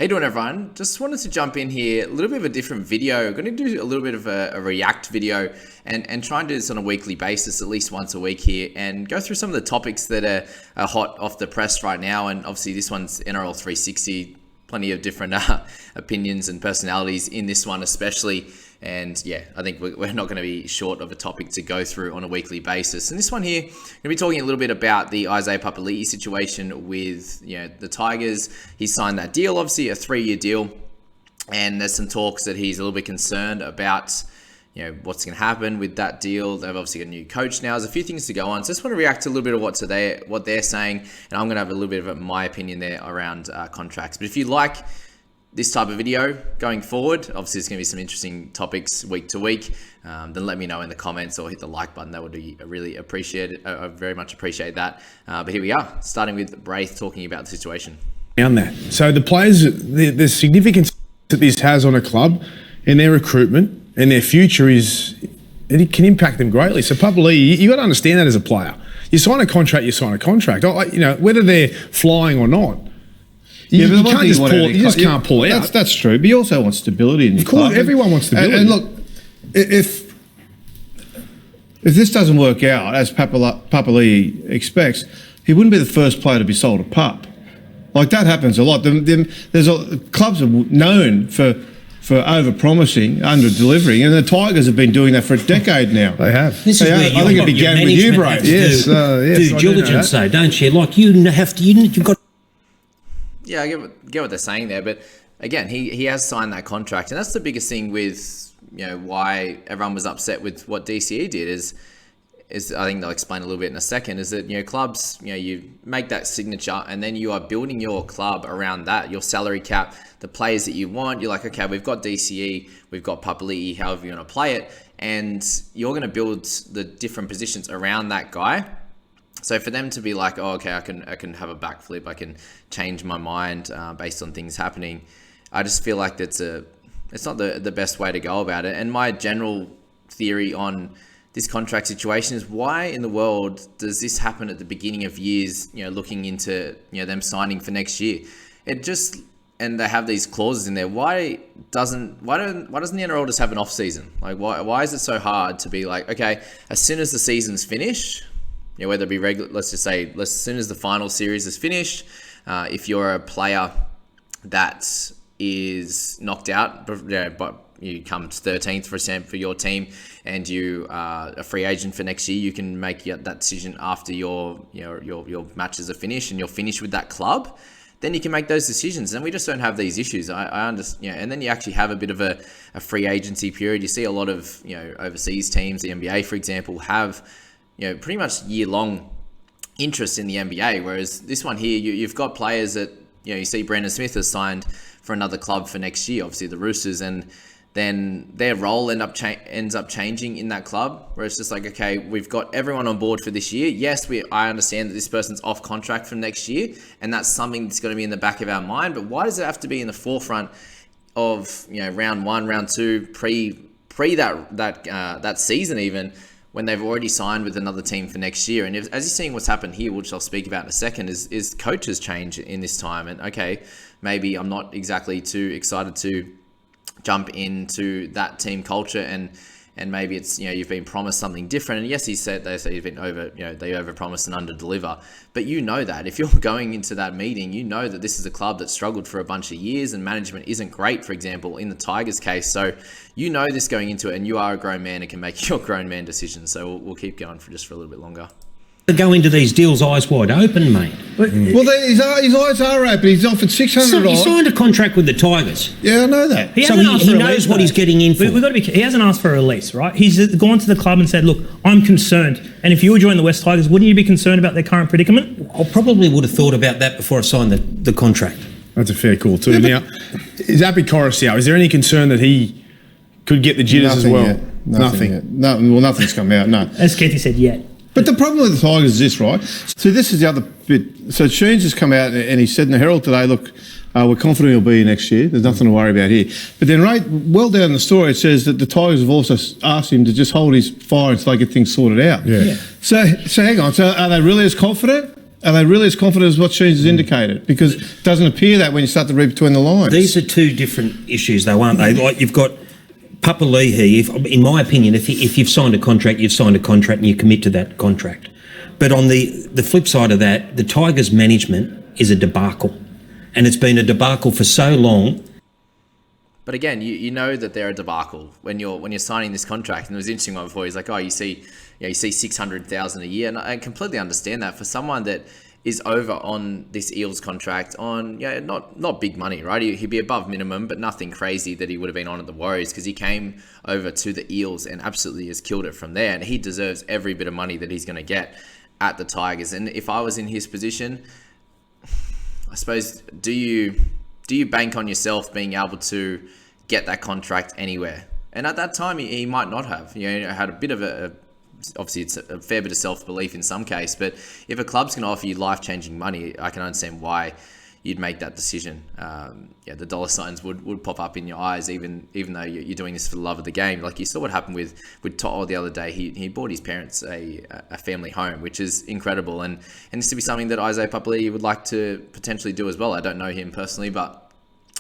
Hey doing everyone, just wanted to jump in here, a little bit of a different video. I'm going to do a little bit of a react video and try and do this on a weekly basis, at least once a week here, and go through some of the topics that are hot off the press right now. And obviously this one's NRL 360, plenty of different opinions and personalities in this one especially. And yeah, I think we're not going to be short of a topic to go through on a weekly basis. And this one here, I'm going to be talking a little bit about the Papali'i situation with the Tigers. He signed that deal, obviously a 3-year deal, and there's some talks that he's a little bit concerned about what's going to happen with that deal. They've obviously got a new coach now. There's a few things to go on. So I just want to react to a little bit of what they're saying, and I'm going to have a little bit of my opinion there around contracts. But if you like this type of video going forward, obviously there's going to be some interesting topics week to week, then let me know in the comments or hit the like button. That would be really appreciated. I very much appreciate that. But here we are, starting with Braith talking about the situation. On that. So the players, the significance that this has on a club and their recruitment and their future it can impact them greatly. So Papali'i, you got to understand that as a player. You sign a contract, you sign a contract. Whether they're flying or not. You just can't pull out. That's true. But you also want stability in your club. Of course, everyone wants stability. And look, if this doesn't work out as Papali'i expects, he wouldn't be the first player to be sold a pup. Like that happens a lot. Clubs are known for over-promising, under-delivering, and the Tigers have been doing that for a decade now. They have. This is where I think it began with you, Braith. Yes, due diligence, though, don't you? Like you've got. Yeah, I get what they're saying there, but again, he has signed that contract, and that's the biggest thing with why everyone was upset with what DCE did is I think they'll explain a little bit in a second, is that clubs, you make that signature and then you are building your club around that, your salary cap, the players that you want. You're like, okay, we've got DCE, we've got Papali'i, however you want to play it, and you're going to build the different positions around that guy. So for them to be like, oh, okay, I can have a backflip, I can change my mind based on things happening, I just feel like it's not the best way to go about it. And my general theory on this contract situation is, why in the world does this happen at the beginning of years, looking into them signing for next year? And they have these clauses in there. Why doesn't the NRL just have an off season? Like why is it so hard to be like, okay, as soon as the season's finished, whether it be regular, let's just say, as soon as the final series is finished, if you're a player that is knocked out, but you come 13th, for example, for your team, and you are a free agent for next year, you can make that decision after your matches are finished and you're finished with that club. Then you can make those decisions, and we just don't have these issues. I understand, and then you actually have a bit of a free agency period. You see a lot of overseas teams, the NBA, for example, have pretty much year-long interest in the NBA, whereas this one here, you've got players that, you see Brandon Smith has signed for another club for next year, obviously the Roosters, and then their role ends up changing in that club, where it's just like, okay, we've got everyone on board for this year. Yes, I understand that this person's off contract from next year, and that's something that's going to be in the back of our mind, but why does it have to be in the forefront of, round 1, round 2, pre that season even, when they've already signed with another team for next year? And as you're seeing what's happened here, which I'll speak about in a second, is coaches change in this time. And okay, maybe I'm not exactly too excited to jump into that team culture, and maybe it's, you've been promised something different. And yes, they say you've been they overpromise and underdeliver. But that if you're going into that meeting, that this is a club that struggled for a bunch of years and management isn't great, for example, in the Tigers case. So this going into it, and you are a grown man and can make your grown man decisions. So we'll keep going for a little bit longer. Go into these deals eyes wide open, mate. Well, his eyes are open. He's offered $600. He signed a contract with the Tigers. Yeah, I know that. He knows what he's getting in for. We've got to be. He hasn't asked for a release, right? He's gone to the club and said, "Look, I'm concerned." And if you were joining the West Tigers, wouldn't you be concerned about their current predicament? I probably would have thought about that before I signed the contract. That's a fair call too. Yeah, now, is Api Coruscant, is there any concern that he could get the jitters as well? Nothing yet. Nothing's come out. No. As Keithy said, yet. But the problem with the Tigers is this, right? So this is the other bit. So Sheens has come out and he said in the Herald today, look, we're confident he'll be here next year. There's nothing to worry about here. But then right well down the story, it says that the Tigers have also asked him to just hold his fire until they get things sorted out. Yeah. So hang on. So are they really as confident? Are they really as confident as what Sheens has indicated? Because it doesn't appear that when you start to read between the lines. These are two different issues, though, aren't they? Like you've got Papali'i. In my opinion, if you've signed a contract, you've signed a contract and you commit to that contract. But on the flip side of that, the Tigers' management is a debacle, and it's been a debacle for so long. But again, you know that they're a debacle when you're signing this contract. And there was an interesting one before. He's like, oh, you see 600,000 a year, and I completely understand that for someone that is over on this Eels contract on not big money, right? He'd be above minimum, but nothing crazy that he would have been on at the Warriors because he came over to the Eels and absolutely has killed it from there. And he deserves every bit of money that he's going to get at the Tigers. And if I was in his position, I suppose do you bank on yourself being able to get that contract anywhere? And at that time, he might not have. Had a bit of obviously it's a fair bit of self-belief in some case, but if a club's going to offer you life-changing money, I can understand why you'd make that decision. The dollar signs would pop up in your eyes, even though you're doing this for the love of the game. Like you saw what happened with To'o the other day. He bought his parents a family home, which is incredible, and this to be something that Isaiah Papali'i would like to potentially do as well. I don't know him personally, but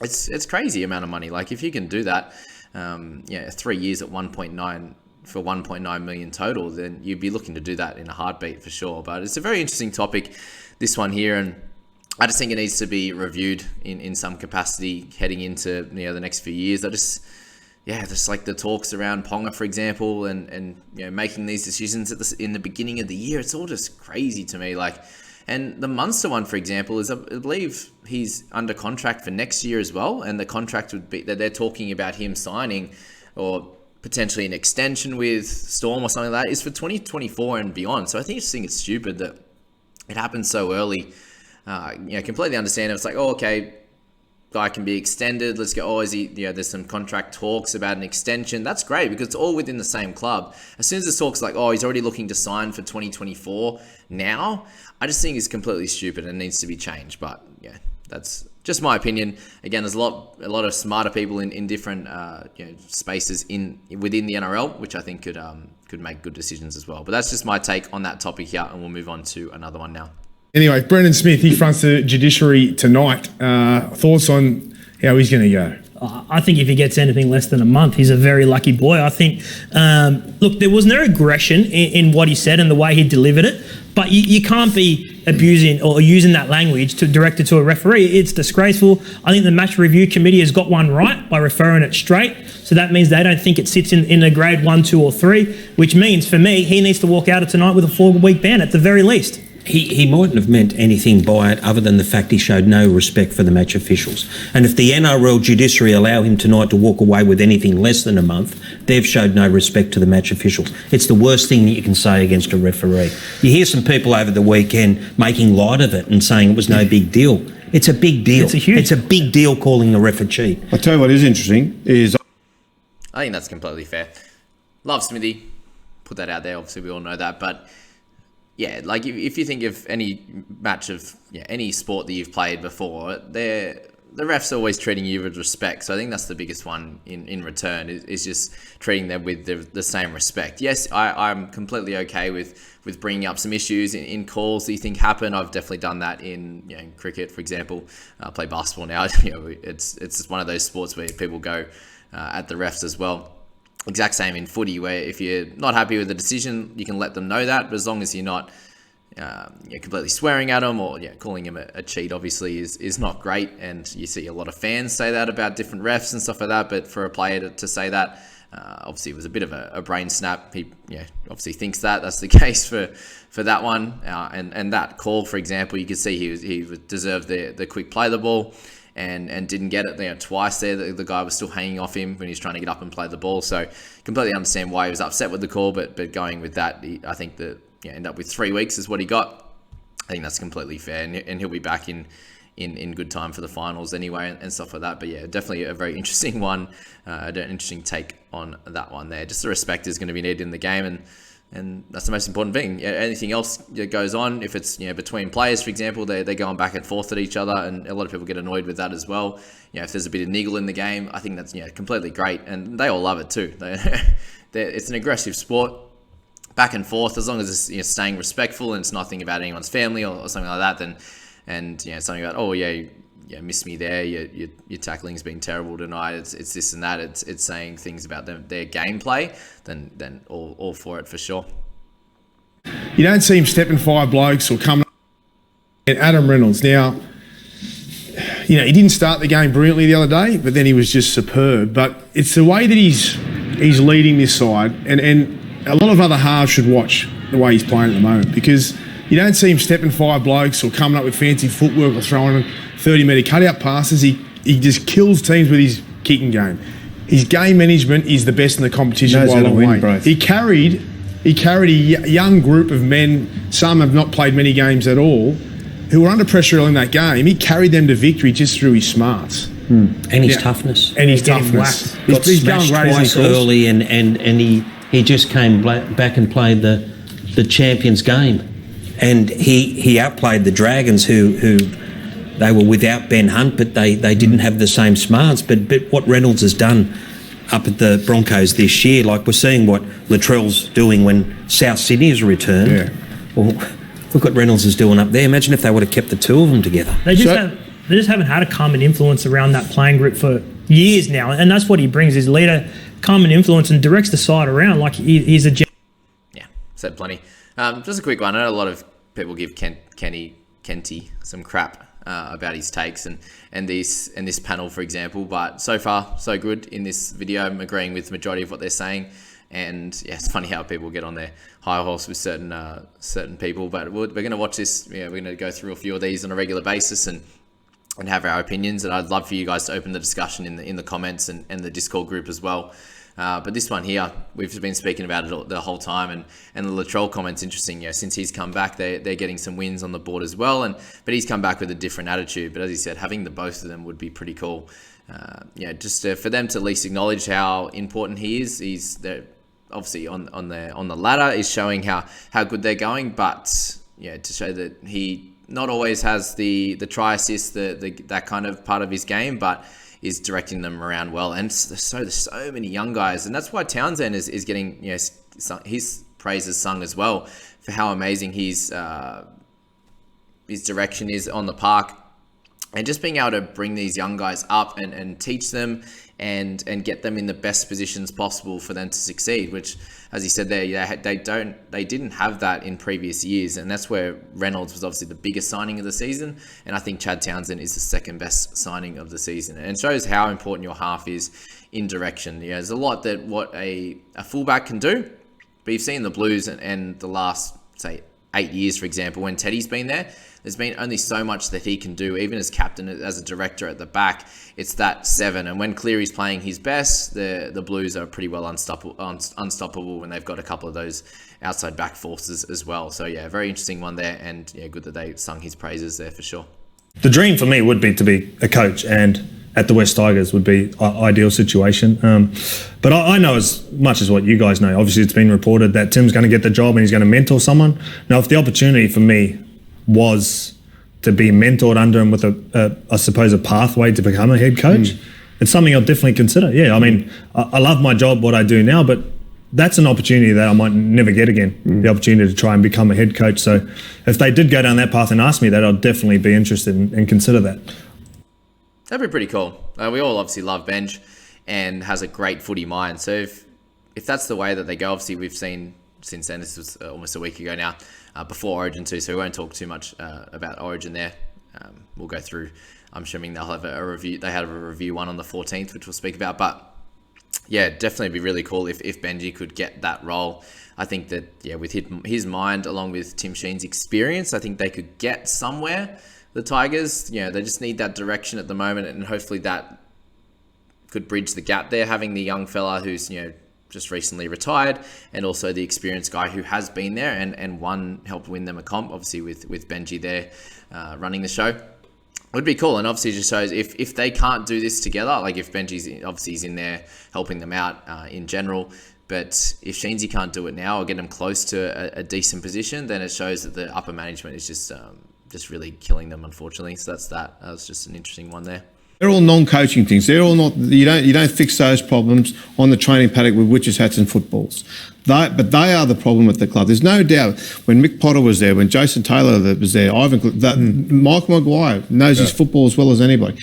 it's crazy amount of money. Like if you can do that, 3 years at 1.9 for 1.9 million total, then you'd be looking to do that in a heartbeat for sure. But it's a very interesting topic, this one here, and I just think it needs to be reviewed in some capacity heading into the next few years. Just like the talks around Ponga, for example, and making these decisions in the beginning of the year, it's all just crazy to me. And the Munster one, for example, is I believe he's under contract for next year as well, and the contract would be that they're talking about him signing or potentially an extension with Storm or something like that is for 2024 and beyond. So I think it's stupid that it happened so early. Completely understand. It's like, oh, okay, guy can be extended. Let's go. Oh, is he? There's some contract talks about an extension. That's great because it's all within the same club. As soon as the talks like, oh, he's already looking to sign for 2024 now, I just think it's completely stupid and needs to be changed. But yeah, that's just my opinion. Again, there's a lot of smarter people in different spaces within the NRL, which I think could make good decisions as well. But that's just my take on that topic here, and we'll move on to another one now. Anyway, Brendan Smith, he fronts the judiciary tonight. Thoughts on how he's going to go? I think if he gets anything less than a month, he's a very lucky boy. I think, look, there was no aggression in what he said and the way he delivered it, but you can't be abusing or using that language to direct it to a referee. It's disgraceful. I think the match review committee has got one right by referring it straight. So that means they don't think it sits in a grade 1, 2 or 3, which means for me, he needs to walk out of tonight with a 4-week ban at the very least. He mightn't have meant anything by it other than the fact he showed no respect for the match officials. And if the NRL judiciary allow him tonight to walk away with anything less than a month, they've showed no respect to the match officials. It's the worst thing that you can say against a referee. You hear some people over the weekend making light of it and saying it was no big deal. It's a big deal. It's a big deal calling the ref a cheat. I'll tell you what is interesting is... I think that's completely fair. Love Smithy. Put that out there. Obviously, we all know that. But yeah, like if you think of any match of any sport that you've played before, the refs are always treating you with respect. So I think that's the biggest one in return is just treating them with the same respect. Yes, I'm completely okay with bringing up some issues in calls that you think happen. I've definitely done that in cricket, for example. I play basketball now. It's just one of those sports where people go at the refs as well. Exact same in footy, where if you're not happy with the decision, you can let them know that. But as long as you're not completely swearing at them or calling him a cheat, obviously is not great. And you see a lot of fans say that about different refs and stuff like that. But for a player to say that, obviously it was a bit of a brain snap. He obviously thinks that's the case for that one. And that call, for example, you could see he deserved the quick play the ball. And didn't get it twice there. The guy was still hanging off him when he was trying to get up and play the ball. So completely understand why he was upset with the call, but going with that, I think that end up with 3 weeks is what he got. I think that's completely fair, and he'll be back in good time for the finals anyway and stuff like that. But yeah, definitely a very interesting one, an interesting take on that one there. Just the respect is going to be needed in the game, and that's the most important thing. Anything else that goes on, if it's between players, for example, they're going back and forth at each other, and a lot of people get annoyed with that as well. If there's a bit of niggle in the game, I think that's completely great, and they all love it too. It's an aggressive sport. back and forth, as long as it's, you know, staying respectful and it's nothing about anyone's family or something like that, then, and, you know, something about, oh yeah, you miss me there, your tackling's been terrible tonight, it's this and that, it's saying things about their gameplay, then all for it for sure. You don't see him stepping 5 blokes or coming. And Adam Reynolds, now, you know, he didn't start the game brilliantly the other day, but then he was just superb. But it's the way that he's leading this side, and a lot of other halves should watch the way he's playing at the moment, because you don't see him stepping 5 blokes or coming up with fancy footwork or throwing 30-metre cutout passes. He just kills teams with his kicking game. His game management is the best in the competition by a long way. He carried a young group of men, some have not played many games at all, who were under pressure early in that game. He carried them to victory just through his smarts. And his toughness. And his toughness. Got smashed twice early, and he just came back and played the champions game. And he outplayed the Dragons, who they were without Ben Hunt, but they didn't have the same smarts. But what Reynolds has done up at the Broncos this year, like we're seeing what Latrell's doing when South Sydney has returned. Yeah. Well, look what Reynolds is doing up there. Imagine if they would have kept the two of them together. They just haven't had a common influence around that playing group for years now, and that's what he brings, his leader, common influence, and directs the side around like he's a... Yeah, said plenty. Just a quick one. I know a lot of people give Kenty some crap about his takes and this panel, for example, but so far so good in this video. I'm agreeing with the majority of what they're saying, and yeah, it's funny how people get on their high horse with certain people, but we're going to watch this. Yeah, we're going to go through a few of these on a regular basis and have our opinions, and I'd love for you guys to open the discussion in the comments and the Discord group as well. But this one here, we've been speaking about it the whole time, and the Latrell comment's interesting. You know, since he's come back, they're getting some wins on the board as well, but he's come back with a different attitude. But as he said, having the both of them would be pretty cool. Just for them to at least acknowledge how important he is. He's obviously on the ladder is showing how good they're going, but yeah, to show that he not always has the try assist, that kind of part of his game, but is directing them around well. And there's so many young guys, and that's why Townsend is getting, you know, his praises sung as well for how amazing his direction is on the park, and just being able to bring these young guys up and teach them and get them in the best positions possible for them to succeed, which, as he said there, they didn't have that in previous years, and that's where Reynolds was obviously the biggest signing of the season, and I think Chad Townsend is the second best signing of the season, and it shows how important your half is in direction. You know, there's a lot that what a fullback can do, but you've seen the Blues and the last, say, 8 years, for example, when Teddy's been there, there's been only so much that he can do, even as captain, as a director at the back. It's that 7. And when Cleary's playing his best, the Blues are pretty well unstoppable when they've got a couple of those outside back forces as well. So yeah, very interesting one there, and yeah, good that they sung his praises there for sure. The dream for me would be to be a coach, and at the West Tigers would be an ideal situation. But I know as much as what you guys know. Obviously, it's been reported that Tim's going to get the job and he's going to mentor someone. Now, if the opportunity for me was to be mentored under him with I suppose a pathway to become a head coach, it's something I'll definitely consider. Yeah, I mean, I love my job, what I do now, but that's an opportunity that I might never get again, the opportunity to try and become a head coach. So if they did go down that path and ask me that, I'd definitely be interested and consider that. That'd be pretty cool. We all obviously love Benj and has a great footy mind. So if that's the way that they go, obviously we've seen since then, this was almost a week ago now, before Origin 2, so we won't talk too much about Origin there. We'll go through, I'm assuming they'll have a review. They had a review one on the 14th, which we'll speak about. But yeah, definitely be really cool if Benji could get that role. I think that, yeah, with his mind along with Tim Sheen's experience, I think they could get somewhere. The Tigers, you know, they just need that direction at the moment, and hopefully that could bridge the gap there, having the young fella who's, you know, just recently retired, and also the experienced guy who has been there and helped win them a comp, obviously with Benji there running the show. It would be cool, and obviously it just shows if they can't do this together, like if Benji's obviously he's in there helping them out in general, but if Sheensy can't do it now or get them close to a decent position, then it shows that the upper management is just really killing them, unfortunately. So that was just an interesting one there. They're all non-coaching things. They're all not. You don't fix those problems on the training paddock with witches' hats and footballs. they are the problem with the club. There's no doubt. When Mick Potter was there, when Jason Taylor was there, Michael Maguire knows his football as well as anybody.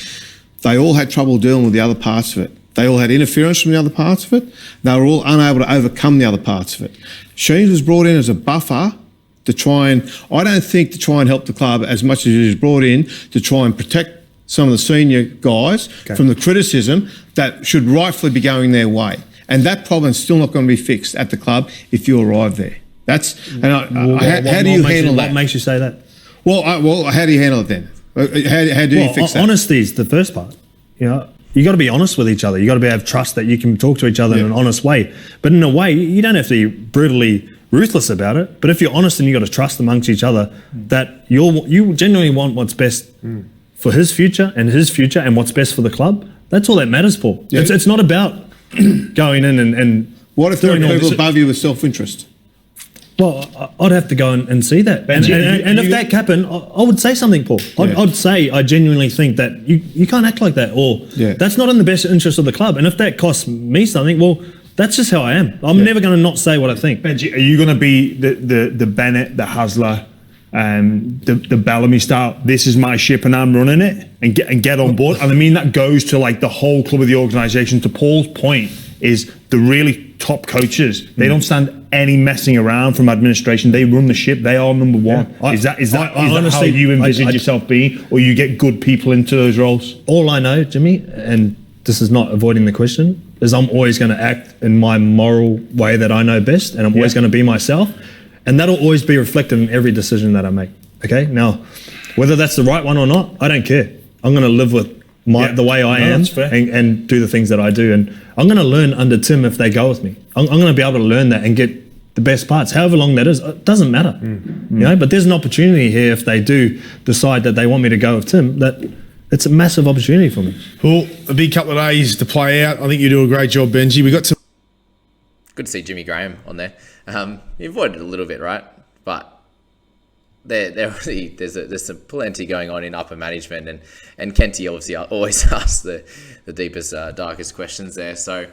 They all had trouble dealing with the other parts of it. They all had interference from the other parts of it. They were all unable to overcome the other parts of it. Sheens was brought in as a buffer to try and, I don't think to try and help the club as much as he was brought in to try and protect some of the senior guys from the criticism that should rightfully be going their way. And that problem's still not going to be fixed at the club if you arrive there. That's, and how do you handle that? What makes you say that? Well, how do you handle it then? How do you fix that? Honesty is the first part. You know, you got to be honest with each other. You got to have trust that you can talk to each other in an honest way. But in a way, you don't have to be brutally ruthless about it. But if you're honest and you got to trust amongst each other that you genuinely want what's best for his future and what's best for the club, that's all that matters, Paul. Yeah. It's not about going in and what if there are people above you with self-interest? Well, I'd have to go and see that. And if that happened, I would say something, Paul. I'd say I genuinely think that you can't act like that, or that's not in the best interest of the club. And if that costs me something, well, that's just how I am. I'm never going to not say what I think. Benji, are you going to be the Bennett, the Hasler, the Bellamy style? This is my ship and I'm running it, and get on board. And I mean that goes to like the whole club of the organisation. To Paul's point, is the really top coaches. They don't stand any messing around from administration. They run the ship. They are number one. Is that how you envisage yourself being, or you get good people into those roles? All I know, Jimmy, and this is not avoiding the question, is I'm always going to act in my moral way that I know best, and I'm always going to be myself, and that'll always be reflected in every decision that I make. Okay, now whether that's the right one or not, I don't care. I'm going to live with the way I am and do the things that I do, and I'm going to learn under Tim if they go with me. I'm going to be able to learn that and get the best parts, however long that is. It doesn't matter, you know. But there's an opportunity here if they do decide that they want me to go with Tim. That it's a massive opportunity for me. Well, a big couple of days to play out. I think you do a great job, Benji. We got some. Good to see Jimmy Graham on there. He avoided it a little bit, right? But there's some plenty going on in upper management, and Kenty obviously always asks the deepest, darkest questions there. So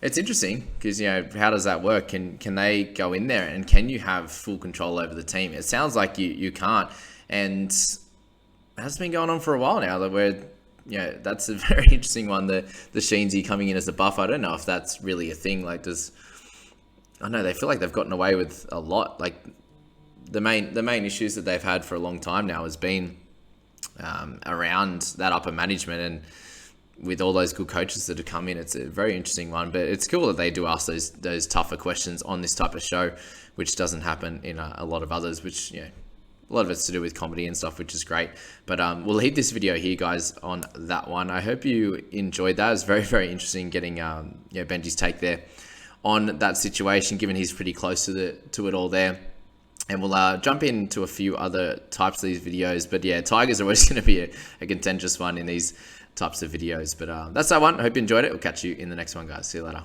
it's interesting because, you know, how does that work? Can they go in there, and can you have full control over the team? It sounds like you can't, and that's been going on for a while now. That we're, you know, that's a very interesting one. The Sheensy coming in as a buffer. I don't know if that's really a thing. Like, I know they feel like they've gotten away with a lot. Like, the main issues that they've had for a long time now has been around that upper management, and with all those good coaches that have come in, it's a very interesting one. But it's cool that they do ask those tougher questions on this type of show, which doesn't happen in a lot of others, which, you know, a lot of it's to do with comedy and stuff, which is great. But we'll leave this video here, guys, on that one. I hope you enjoyed that. It was very, very interesting getting Benji's take there on that situation, given he's pretty close to it all there. And we'll jump into a few other types of these videos. But yeah, Tigers are always going to be a contentious one in these types of videos. But that's that one. I hope you enjoyed it. We'll catch you in the next one, guys. See you later.